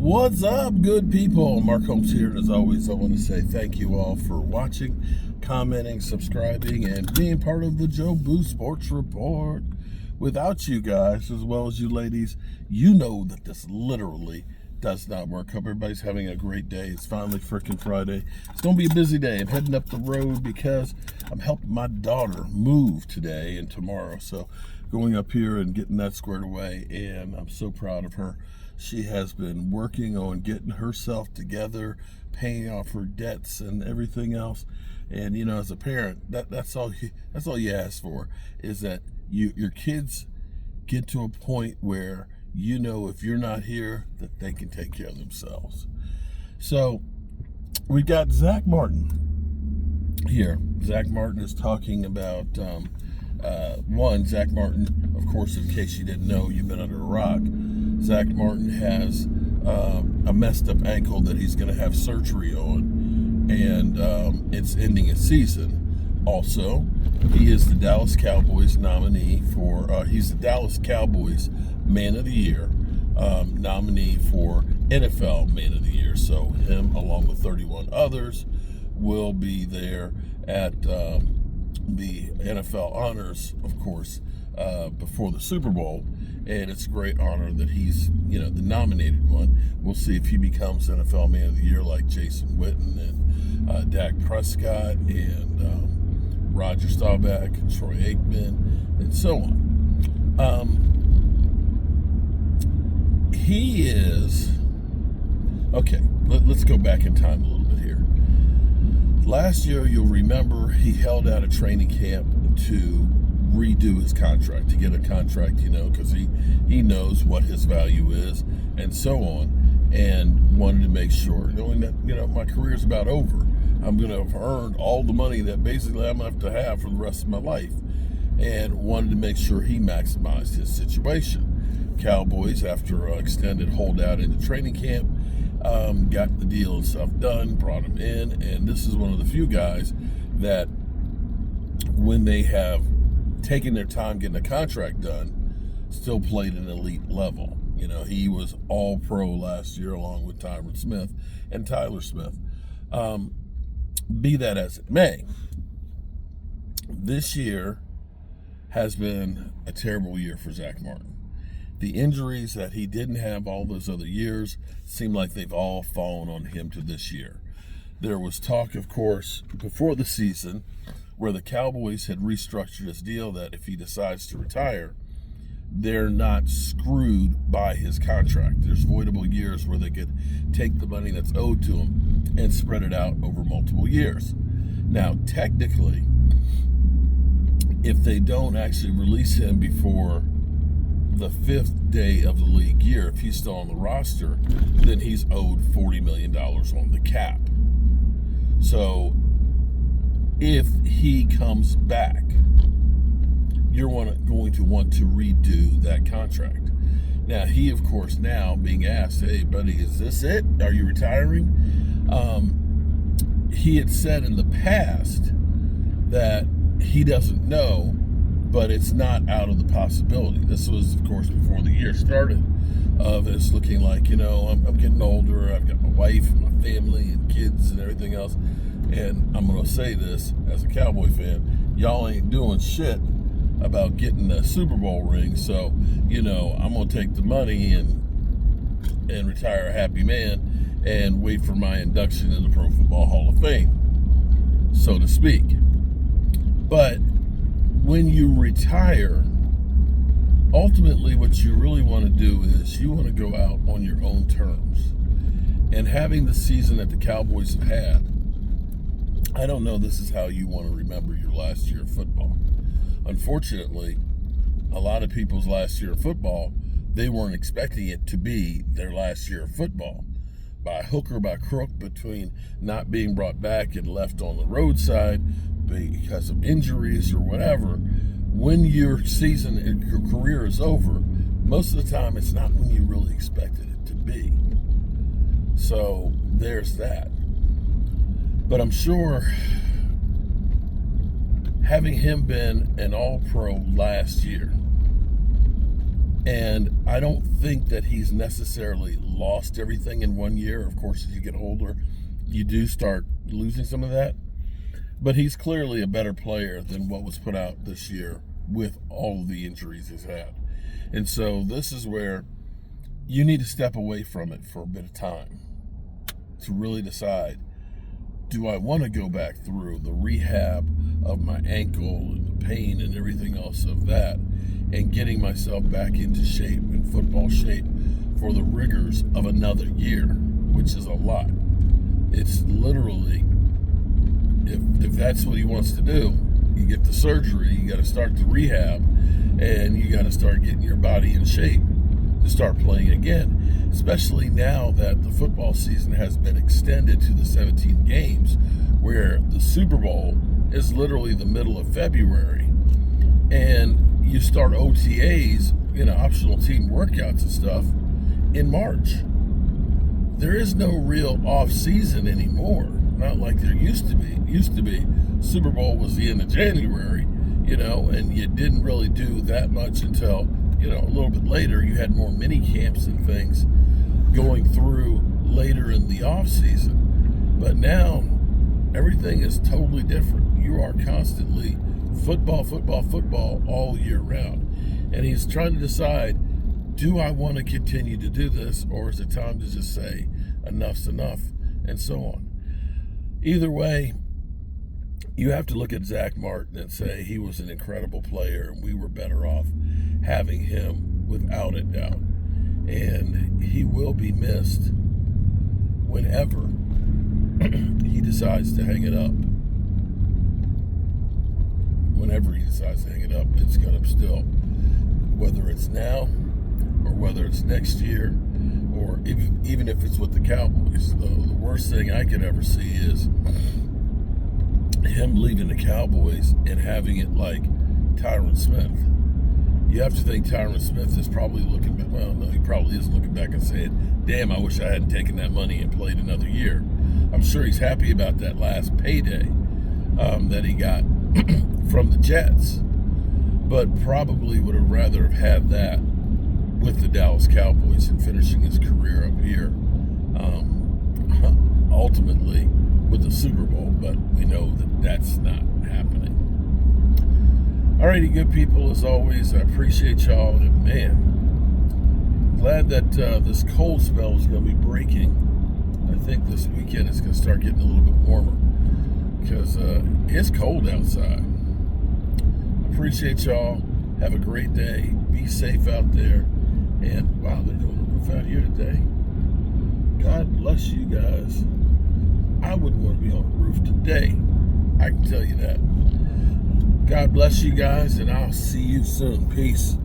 What's up, good people? Mark Holmes here, and as always, I want to say thank you all for watching, commenting, subscribing, and being part of the Joe Boo Sports Report. Without you guys, as well as you ladies, you know that this literally does not work. Hope everybody's having a great day. It's finally freaking Friday. It's going to be a busy day. I'm heading up the road because I'm helping my daughter move today and tomorrow. So going up here and getting that squared away, and I'm so proud of her. She has been working on getting herself together, paying off her debts and everything else. And you know, as a parent, that's all you ask for, is that your kids get to a point where you know if you're not here that they can take care of themselves. So we got Zack Martin here. Zack Martin is talking about Zack Martin, of course, in case you didn't know, you've been under a rock. Zack Martin has a messed up ankle that he's going to have surgery on, and it's ending his season. Also, he is the Dallas Cowboys nominee for, he's the Dallas Cowboys Man of the Year, nominee for NFL Man of the Year. So him, along with 31 others, will be there at the NFL honors, of course, before the Super Bowl. And it's a great honor that he's, the nominated one. We'll see if he becomes NFL Man of the Year like Jason Witten and Dak Prescott and Roger Staubach and Troy Aikman and so on. He is, okay, let's go back in time a little bit here. Last year, you'll remember, he held out a training camp to redo his contract, to get a contract, because he knows what his value is and so on, and wanted to make sure, knowing that, my career's about over. I'm going to have earned all the money that basically I'm going to have for the rest of my life, and wanted to make sure he maximized his situation. Cowboys, after an extended holdout into training camp, got the deal and stuff done, brought him in, and this is one of the few guys that, when they have taken their time getting a contract done, still played an elite level. He was all pro last year along with Tyron Smith and Tyler Smith. Be that as it may, this year has been a terrible year for Zack Martin. The injuries that he didn't have all those other years seem like they've all fallen on him to this year. There was talk, of course, before the season, where the Cowboys had restructured his deal that if he decides to retire, they're not screwed by his contract. There's voidable years where they could take the money that's owed to him and spread it out over multiple years. Now, technically, if they don't actually release him before the 5th day of the league year, if he's still on the roster, then he's owed $40 million on the cap. So if he comes back, you're going to want to redo that contract. Now, he, of course, now being asked, hey, buddy, is this it? Are you retiring? He had said in the past that he doesn't know, but it's not out of the possibility. This was, of course, before the year started, of it's looking like, I'm getting older, I've got my wife and my family and kids and everything else, and I'm going to say this as a Cowboy fan, y'all ain't doing shit about getting a Super Bowl ring, so, I'm going to take the money and retire a happy man and wait for my induction in the Pro Football Hall of Fame, so to speak. But when you retire, ultimately what you really want to do is you want to go out on your own terms. And having the season that the Cowboys have had, I don't know this is how you want to remember your last year of football. Unfortunately, a lot of people's last year of football, they weren't expecting it to be their last year of football. By hook or by crook, between not being brought back and left on the roadside because of injuries or whatever, when your season and your career is over, most of the time it's not when you really expected it to be. So there's that. But I'm sure having him been an all-pro last year And I don't think that he's necessarily lost everything in 1 year. Of course, as you get older, you do start losing some of that. But he's clearly a better player than what was put out this year with all of the injuries he's had. And so this is where you need to step away from it for a bit of time to really decide, do I want to go back through the rehab of my ankle and the pain and everything else of that and getting myself back into shape, in football shape, for the rigors of another year, which is a lot. It's literally, if that's what he wants to do, you get the surgery, you got to start the rehab, and you got to start getting your body in shape to start playing again, especially now that the football season has been extended to the 17 games, where the Super Bowl is literally the middle of February, and you start OTAs, optional team workouts and stuff, in March. There is no real off season anymore, not like there used to be. It used to be Super Bowl was the end of January, and you didn't really do that much until, a little bit later. You had more mini camps and things going through later in the off season. But now everything is totally different. You are constantly football all year round. And he's trying to decide, do I want to continue to do this, or is it time to just say enough's enough, and so on? Either way, you have to look at Zack Martin and say he was an incredible player, and we were better off having him without a doubt. And he will be missed whenever he decides to hang it up. Whenever he decides to hang it up, it's going to still, whether it's now or whether it's next year, or even if it's with the Cowboys. The worst thing I could ever see is him leaving the Cowboys and having it like Tyron Smith. You have to think Tyron Smith is probably looking back. Well, no, he probably is looking back and saying, damn, I wish I hadn't taken that money and played another year. I'm sure he's happy about that last payday that he got from the Jets, but probably would have rather have had that with the Dallas Cowboys and finishing his career up here, ultimately with the Super Bowl. But we know that that's not happening. Alrighty, good people, as always, I appreciate y'all. And man, glad that this cold spell is going to be breaking. I think this weekend it's going to start getting a little bit warmer, because it's cold outside. Appreciate y'all. Have a great day. Be safe out there. And wow, they're doing a roof out here today. God bless you guys. I wouldn't want to be on a roof today. I can tell you that. God bless you guys, and I'll see you soon. Peace.